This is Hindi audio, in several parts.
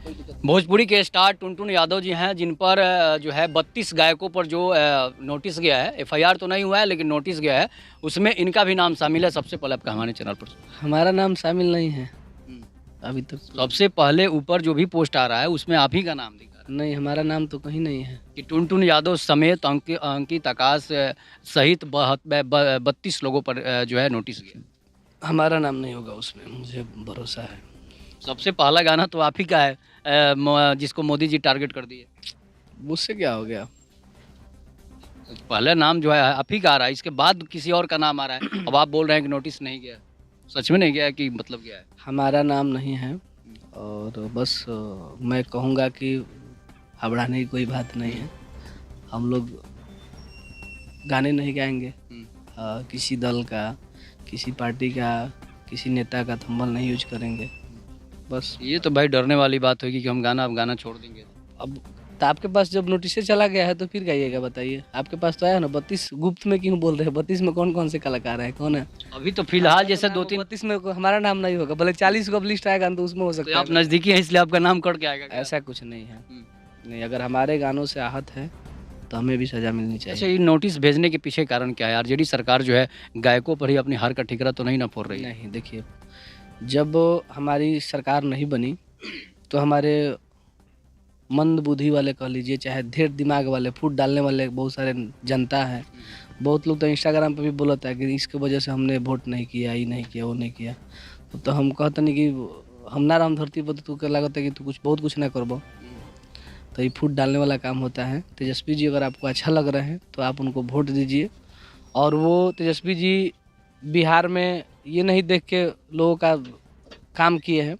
भोजपुरी के स्टार टुनटुन यादव जी हैं, जिन पर जो है 32 गायकों पर जो नोटिस गया है, एफआईआर तो नहीं हुआ है लेकिन नोटिस गया है, उसमें इनका भी नाम शामिल है। सबसे पहले आपका हमारे चैनल पर हमारा नाम शामिल नहीं है अभी तक। सबसे पहले ऊपर जो भी पोस्ट आ रहा है उसमें आप ही का नाम दिखा रहा है नहीं, हमारा नाम तो कहीं नहीं है कि टुनटुन यादव समेत अंकित आकाश सहित 32 लोगों पर जो है नोटिस गया। हमारा नाम नहीं होगा उसमें, मुझे भरोसा है। सबसे पहला गाना तो आप ही का है, जिसको मोदी जी टारगेट कर दिए। मुझसे क्या हो गया? पहले नाम जो है आप ही का आ रहा है, इसके बाद किसी और का नाम आ रहा है। अब आप बोल रहे हैं कि नोटिस नहीं गया, सच में नहीं गया कि मतलब गया है? हमारा नाम नहीं है और बस मैं कहूँगा कि घबराने की कोई बात नहीं है। हम लोग गाने नहीं गाएंगे किसी दल का, किसी पार्टी का, किसी नेता का थंबल नहीं यूज करेंगे। बस ये तो भाई डरने वाली बात होगी कि हम गाना छोड़ देंगे। अब तो आपके पास जब नोटिस चला गया है तो फिर गाइएगा, बताइए। आपके पास तो आया ना 32, गुप्त में क्यों बोल रहे हैं? 32 में कौन कौन से कलाकार हैं, कौन है? अभी तो फिलहाल जैसे 2-3 32 में हमारा नाम नहीं होगा, भले 40 को अब लिस्ट आएगा तो उसमें हो तो सकता आप है। नजदीकी हैं इसलिए आपका नाम कट के आएगा क्या? ऐसा कुछ नहीं है। नहीं, अगर हमारे गानों से आहत है तो हमें भी सजा मिलनी अच्छा, चाहिए। ये नोटिस भेजने के पीछे कारण क्या है? आरजेडी सरकार जो है गायकों पर ही अपनी हार का ठिकरा तो नहीं ना फोड़ रही है? नहीं, देखिए, जब हमारी सरकार नहीं बनी तो हमारे मंद बुद्धि वाले कह लीजिए, चाहे ढेर दिमाग वाले, फूट डालने वाले बहुत सारे जनता है। बहुत लोग तो इंस्टाग्राम पे भी बोलता है कि इसके वजह से हमने वोट नहीं किया, ये नहीं किया, वो नहीं किया। तो हम कहते नहीं कि हम ना राम धरती पर, तू के लागत है कि तू बहुत कुछ ना करबो। तो ये फूट डालने वाला काम होता है। तेजस्वी जी अगर आपको अच्छा लग रहे हैं तो आप उनको वोट दीजिए। और वो तेजस्वी जी बिहार में ये नहीं देख के लोगों का काम किए हैं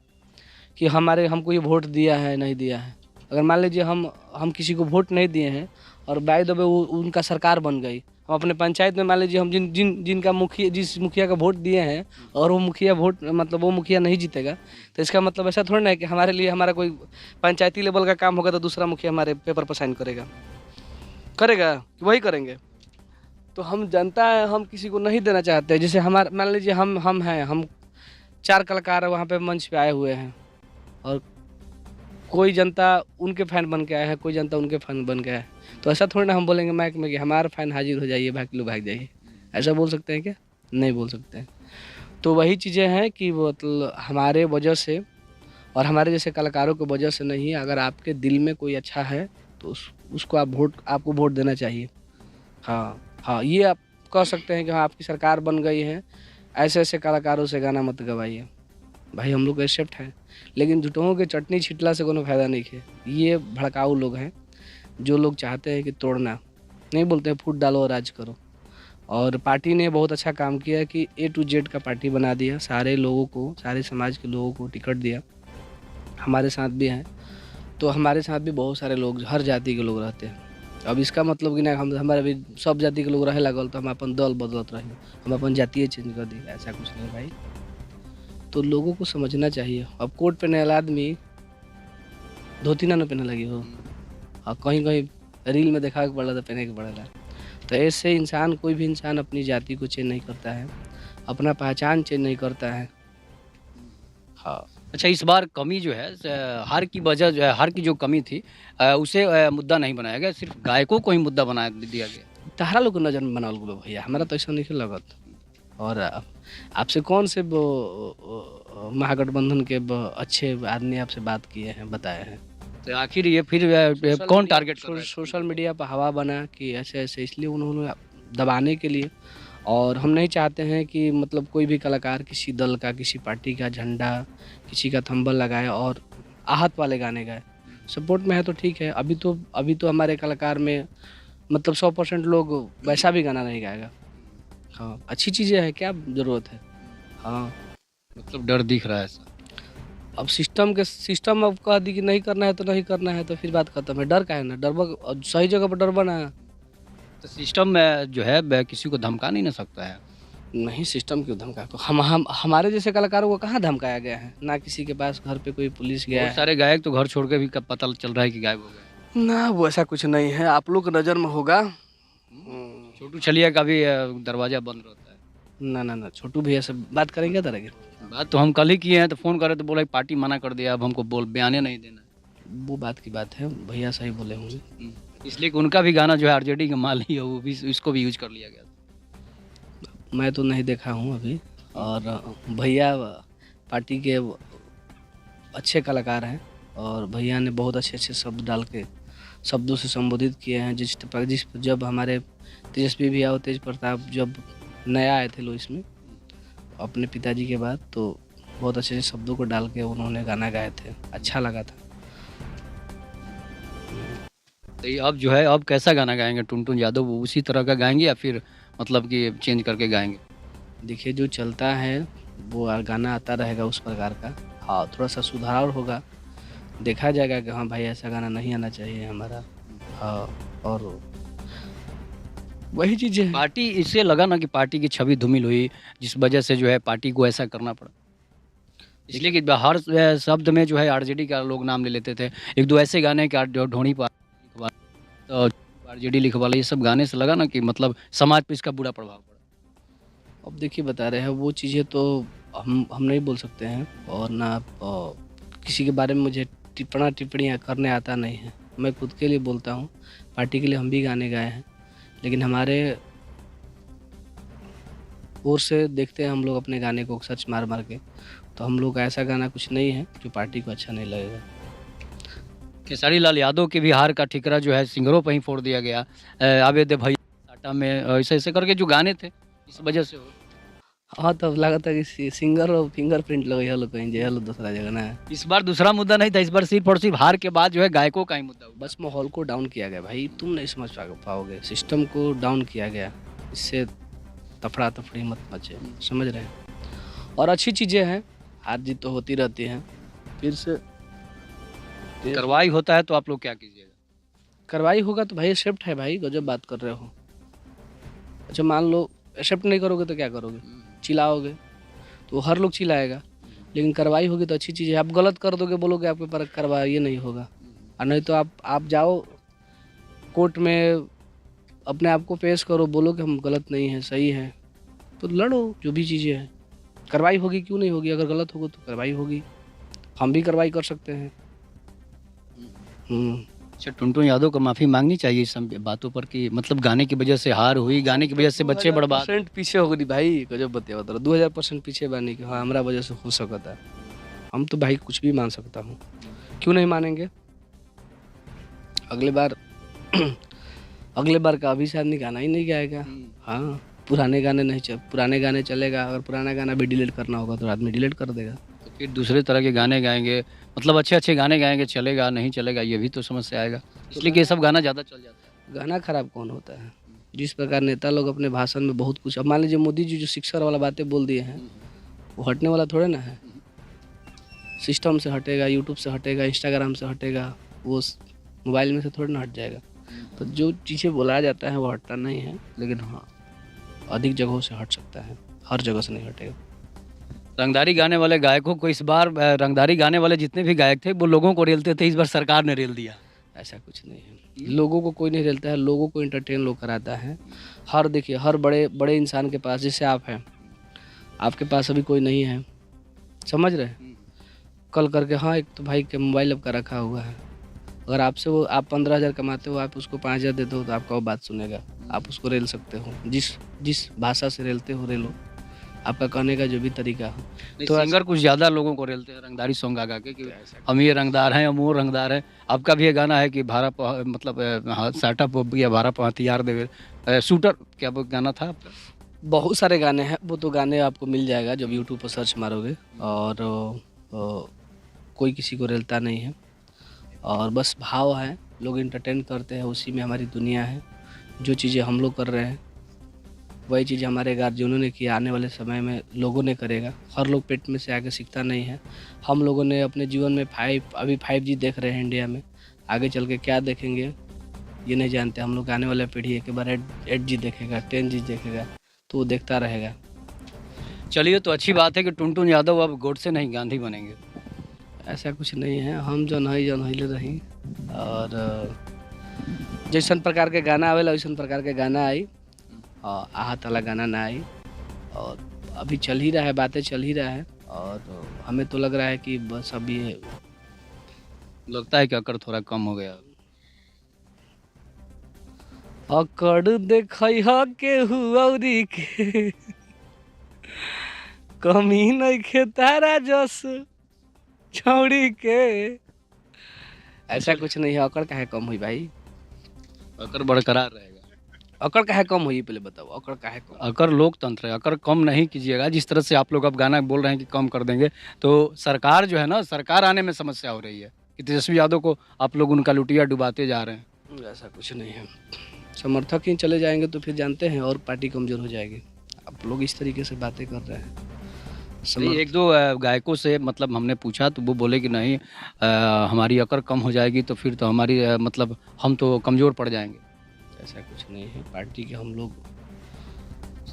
कि हमको ये वोट दिया है नहीं दिया है। अगर मान लीजिए हम किसी को वोट नहीं दिए हैं और बाय द वे वो उनका सरकार बन गई, हम अपने पंचायत में मान लीजिए हम जिनका जिस मुखिया का वोट दिए हैं और वो मुखिया वो मुखिया नहीं जीतेगा, तो इसका मतलब ऐसा थोड़ा ना है कि हमारे लिए हमारा कोई पंचायती लेवल का काम होगा तो दूसरा मुखिया हमारे पेपर पर साइन करेगा कि वही करेंगे। तो हम जनता है, हम किसी को नहीं देना चाहते। जैसे हमारे मान लीजिए हम हैं, हम 4 कलाकार वहाँ पे मंच पे आए हुए हैं और कोई जनता उनके फैन बन के आया है, कोई जनता उनके फैन बन के आया है। तो ऐसा थोड़ी ना हम बोलेंगे माइक में कि हमारा फैन हाजिर हो जाइए, भाग जाइए। ऐसा बोल सकते हैं क्या? नहीं बोल सकते हैं। तो वही चीज़ें हैं कि मतलब हमारे वजह से और हमारे जैसे कलाकारों की वजह से नहीं, अगर आपके दिल में कोई अच्छा है तो उसको आपको वोट देना चाहिए। हाँ, ये आप कह सकते हैं कि हाँ, आपकी सरकार बन गई है, ऐसे कलाकारों से गाना मत गवाइए। भाई हम लोग एक्सेप्ट हैं, लेकिन झूठों के चटनी छिटला से कोनो फायदा नहीं है। ये भड़काऊ लोग हैं जो लोग चाहते हैं कि तोड़ना, नहीं बोलते हैं फूट डालो और राज करो। और पार्टी ने बहुत अच्छा काम किया कि A to Z का पार्टी बना दिया, सारे लोगों को, सारे समाज के लोगों को टिकट दिया। हमारे साथ भी हैं, तो हमारे साथ भी बहुत सारे लोग, हर जाति के लोग रहते हैं। अब इसका मतलब कि ना हमारे भी सब जाति के लोग रहे लगल तो हम अपन दल बदलत रही, हम अपन जातीय चेंज कर दी, ऐसा कुछ नहीं भाई। तो लोगों को समझना चाहिए। अब कोट पहने वाला आदमी धोती ना पहने लगी हो, और कहीं कहीं रील में देखा के पड़ा तो पहने के पड़ेगा। तो ऐसे इंसान, कोई भी इंसान अपनी जाति को चेंज नहीं करता है, अपना पहचान चेंज नहीं करता है। हाँ। अच्छा, इस बार कमी जो है हार की वजह जो है, हार की जो कमी थी उसे मुद्दा नहीं बनाया गया, सिर्फ गायकों को ही मुद्दा बना दिया गया। तहरा लोग नजर में बनावल गलो भैया, हमारा तो ऐसा नहीं लगत। और आपसे कौन से महागठबंधन के अच्छे आदमी आपसे बात किए हैं, बताए हैं? तो आखिर ये फिर कौन टारगेट कर रहा है? सोशल मीडिया पर हवा बना कि ऐसे ऐसे, इसलिए उन्होंने दबाने के लिए। और हम नहीं चाहते हैं कि मतलब कोई भी कलाकार किसी दल का, किसी पार्टी का झंडा, किसी का थंबल लगाए और आहत वाले गाने गाए। सपोर्ट में है तो ठीक है। अभी तो हमारे कलाकार में मतलब 100% लोग वैसा भी गाना नहीं गाएगा। हाँ, अच्छी चीज़ें हैं, क्या ज़रूरत है? हाँ, मतलब डर दिख रहा है ऐसा? अब सिस्टम अब कह दी कि नहीं करना है तो नहीं करना है, तो फिर बात खत्म है। डर का है ना, डरबा सही जगह पर डरबा ना। तो सिस्टम में जो है किसी को धमका नहीं ना सकता है? नहीं, सिस्टम क्यों धमका को? हमारे जैसे कलाकारों को कहाँ धमकाया गया है? ना किसी के पास घर पे कोई पुलिस गया बहुत है, सारे गायक तो घर छोड़ के भी कब पता चल रहा है कि गायब हो गए। ना वो ऐसा कुछ नहीं है। आप लोग की नज़र में होगा। छोटू छलिया का भी दरवाजा बंद रहता है। ना, छोटू भैया से बात करेंगे तरह के। बात तो हम कल ही किए हैं, तो फ़ोन करे तो बोला कि पार्टी मना कर दिया, अब हमको बयाने नहीं देना। वो बात की बात है, भैया सही बोले होंगे। इसलिए कि उनका भी गाना जो है आरजेडी का माल ही है, वो भी इसको भी यूज कर लिया गया। मैं तो नहीं देखा हूँ अभी। और भैया पार्टी के अच्छे कलाकार हैं, और भैया ने बहुत अच्छे अच्छे शब्द डाल के शब्दों से संबोधित किए हैं। जिस जब हमारे तेजस्वी भैया और तेज प्रताप जब नया आए थे लोग इसमें अपने पिताजी के बाद, तो बहुत अच्छे अच्छे शब्दों को डाल के उन्होंने गाना गाए थे, अच्छा लगा था। तो ये अब जो है अब कैसा गाना गाएंगे टुनटुन यादव, वो उसी तरह का गाएंगे या फिर मतलब कि चेंज करके गाएंगे? देखिए जो चलता है वो गाना आता रहेगा उस प्रकार का। हाँ, थोड़ा सा सुधार होगा, देखा जाएगा कि हाँ भाई ऐसा गाना नहीं आना चाहिए हमारा। हाँ, और वही चीज़ें हैं। पार्टी इससे लगा ना कि पार्टी की छवि धूमिल हुई, जिस वजह से जो है पार्टी को ऐसा करना पड़ा। इसलिए कि हर शब्द में जो है आरजेडी का लोग नाम ले लेते थे। एक दो ऐसे गाने कि ढोणी पा तो आरजेडी लिखवाला, ये सब गाने से लगा ना कि मतलब समाज पे इसका बुरा प्रभाव पड़ा। अब देखिए बता रहे हैं वो चीज़ें तो हम नहीं बोल सकते हैं, और ना किसी के बारे में मुझे टिप्पणियाँ करने आता नहीं है। मैं खुद के लिए बोलता हूँ, पार्टी के लिए हम भी गाने गाए हैं, लेकिन हमारे ओर से देखते हैं हम लोग अपने गाने को सर्च मार मार के, तो हम लोग का ऐसा गाना कुछ नहीं है जो पार्टी को अच्छा नहीं लगेगा। खेसारी लाल यादव के भी हार का ठिकरा जो है सिंगरों पर ही फोड़ दिया गया। आबे दे भैया साटा में ऐसे ऐसे करके जो गाने थे, इस वजह से हो। हाँ, तब लगा था कि सिंगर और फिंगरप्रिंट लगे हलो कहीं जे हलो दूसरा जगह ना है। इस बार दूसरा मुद्दा नहीं था, इस बार सिर्फ और सिर्फ हार के बाद जो है गायकों का ही मुद्दा हुआ। बस माहौल को डाउन किया गया भाई, तुम नहीं समझ पाओगे, सिस्टम को डाउन किया गया, इससे तफड़ा तफड़ी मत मचे, समझ रहे हैं। और अच्छी चीज़ें हैं, हार जीत तो होती रहती हैं। फिर से कार्रवाई होता है तो आप लोग क्या कीजिएगा? कार्रवाई होगा तो भाई एक्सेप्ट है भाई, गजब बात कर रहे हो। अच्छा मान लो एक्सेप्ट नहीं करोगे तो क्या करोगे? चिल्लाओगे तो हर लोग चिल्लाएगा, लेकिन कार्रवाई होगी तो अच्छी चीज़ है। आप गलत कर दोगे, बोलोगे आपके पर कार्रवाई ये नहीं होगा, और नहीं तो आप जाओ कोर्ट में अपने आप को पेश करो, बोलो कि हम गलत नहीं है, सही है, तो लड़ो। जो भी चीज़ें हैं कार्रवाई होगी, क्यों नहीं होगी? अगर गलत होगा तो कार्रवाई होगी, हम भी कार्रवाई कर सकते हैं। अच्छा, टुनटुन यादव को माफ़ी मांगनी चाहिए इस सब बातों पर कि मतलब गाने की वजह से हार हुई, गाने की वजह से बच्चे बर्बाद। 2000% पीछे हो गई भाई, गजब बतिया बता रहा, 2000% पीछे बानी कि हाँ हमारा वजह से हो सकता है। हम तो भाई कुछ भी मान सकता हूँ, क्यों नहीं मानेंगे? अगले बार अगले बार का अभी से आदमी गाना ही नहीं गाएगा। हाँ, पुराने गाने चलेगा, अगर पुराना गाना भी डिलीट करना होगा तो आदमी डिलीट कर देगा। तो फिर दूसरे तरह के गाने गाएंगे, मतलब अच्छे अच्छे गाने गाएंगे, चलेगा नहीं चलेगा ये भी तो समस्या आएगा, इसलिए कि ये सब गाना ज़्यादा चल जाता है। गाना खराब कौन होता है? जिस प्रकार नेता लोग अपने भाषण में बहुत कुछ, अब मान लीजिए मोदी जी जो शिक्षा वाला बातें बोल दिए हैं, वो हटने वाला थोड़े ना है। सिस्टम से हटेगा, यूट्यूब से हटेगा, इंस्टाग्राम से हटेगा, वो मोबाइल में से थोड़ा ना हट जाएगा। तो जो चीज़ें बोला जाता है वो हटता नहीं है, लेकिन हाँ अधिक जगहों से हट सकता है, हर जगह से नहीं हटेगा। रंगदारी गाने वाले गायकों को इस बार रंगदारी गाने वाले जितने भी गायक थे वो लोगों को रेलते थे, इस बार सरकार ने रेल दिया। ऐसा कुछ नहीं है, लोगों को कोई नहीं रेलता है, लोगों को इंटरटेन लोग कराता है। देखिए हर बड़े बड़े इंसान के पास, जैसे आप हैं, आपके पास अभी कोई नहीं है, समझ रहे हैं, कल करके हाँ एक तो भाई के मोबाइल आपका रखा हुआ है, अगर आपसे वो आप 15,000 कमाते हो, आप उसको 5,000 देते हो तो आपका वो बात सुनेगा, आप उसको रेल सकते हो। जिस भाषा से रेलते हो रेलो, आपका कहने का जो भी तरीका हो। तो सिंगर कुछ ज़्यादा लोगों को रेलते हैं रंगदारी सॉन्ग गा के कि हम ये रंगदार हैं, हम वो रंगदार हैं। आपका भी ये गाना है कि मतलब साटा या भारा पर हथियार देवे शूटर, क्या वो गाना था आपका? बहुत सारे गाने हैं, वो तो गाने आपको मिल जाएगा जब यूट्यूब पर सर्च मारोगे। और कोई किसी को रेलता नहीं है, और बस भाव है, लोग इंटरटेन करते हैं, उसी में हमारी दुनिया है। जो चीज़ें हम लोग कर रहे हैं वही चीज़ हमारे गार्जियनों ने किया, आने वाले समय में लोगों ने करेगा। हर लोग पेट में से आके सीखता नहीं है। हम लोगों ने अपने जीवन में अभी 5G देख रहे हैं इंडिया में, आगे चल के क्या देखेंगे ये नहीं जानते हम लोग। आने वाला पीढ़ी एक बार 8G देखेगा, 10G देखेगा, तो वो देखता रहेगा। चलिए, तो अच्छी बात है कि टुनटुन यादव अब गोडसे नहीं गांधी बनेंगे। ऐसा कुछ नहीं है, हम जौन हिले रही, और जैसन प्रकार के गाना आवेला वैसन प्रकार के गाना आई, और आहत वाला गाना ना आई। और अभी चल ही रहा है, बातें चल ही रहा है, और हमें तो लग रहा है कि बस अभी लगता है कि अकर थोड़ा कम हो गया। अकड़ देखई ह केहू औरी के कमी नइखे तारा जस छौड़ी के। ऐसा कुछ नहीं है, अकड़ काहे कम हुई भाई? अकर बरकरार रहेगा। अकड़ काहे कम हुई पहले बताओ, अकड़ काहे कम? अकर लोकतंत्र है, अकर कम नहीं कीजिएगा। जिस तरह से आप लोग अब गाना बोल रहे हैं कि कम कर देंगे, तो सरकार जो है ना, सरकार आने में समस्या हो रही है कि तेजस्वी यादव को आप लोग उनका लुटिया डुबाते जा रहे हैं। ऐसा कुछ नहीं है, समर्थक ही चले जाएंगे तो फिर जानते हैं और पार्टी कमजोर हो जाएगी। आप लोग इस तरीके से बातें कर रहे हैं। नहीं, एक दो गायकों से मतलब हमने पूछा तो वो बोले कि नहीं, हमारी अकर कम हो जाएगी तो फिर तो हमारी मतलब हम तो कमज़ोर पड़ जाएंगे। ऐसा कुछ नहीं है, पार्टी के हम लोग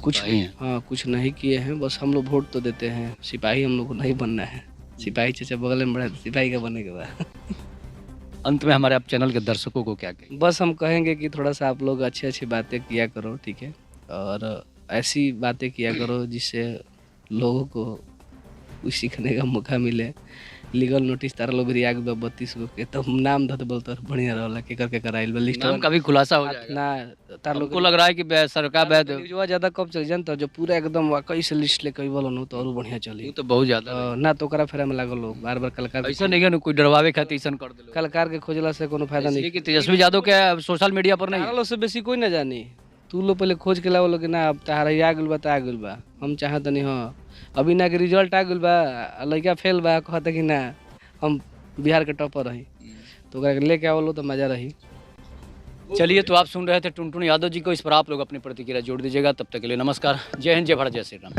कुछ सिपाही हैं। हाँ कुछ नहीं किए हैं, बस हम लोग वोट तो देते हैं। सिपाही हम लोग को नहीं बनना है। सिपाही चाचा बगल में बढ़े तो सिपाही का बने के बाद अंत में हमारे आप चैनल के दर्शकों को क्या कहेंगे? बस हम कहेंगे कि थोड़ा सा आप लोग अच्छी अच्छी बातें किया करो, ठीक है, और ऐसी बातें किया करो जिससे लोगों को कुछ सीखने का मौका मिले। लीगल नोटिस तारा लोग भी आग 32 गो के तो नाम धत बोलते बढ़िया रहला के करके कराइल लिस्ट नाम का भी खुलासा हो जाएगा। ना तार लोग हमको लग रहा है कि सरकार न्यूज़वा ज्यादा कब चल जानता जो पूरा एकदम वाकई से लिस्ट लेके बोलो तो और बढ़िया चली। तो बहुत ज़्यादा ना तो ओकरा फेरा में लागल लोग बार बार कलाकार ऐसा नहीं है ना, कोई डरवावे खातिर ऐसा कर दिलो। कलाकार के खोजला से कोनो फायदा इसलिए नहीं। कि तेजस्वी यादव के सोशल मीडिया पर नहीं तारा लोग से बेसी कोई ना जानी। तू लोग पहले खोज के लाओ लोग ना, अब तारा आ गइल बा त आ गइल बा। हम चाहत नहीं हाँ अभी ना के रिजल्ट आ गइल बा, लड़का फेल बा, कहता कि ना हम बिहार के टॉपर रही, तो ओकरा के लेके आवलो तो मजा रही। चलिए, तो आप सुन रहे थे टुनटुन यादव जी को। इस पर आप लोग अपनी प्रतिक्रिया जोड़ दीजिएगा। तब तक के लिए नमस्कार। जय हिंद, जय भारत, जय श्री राम।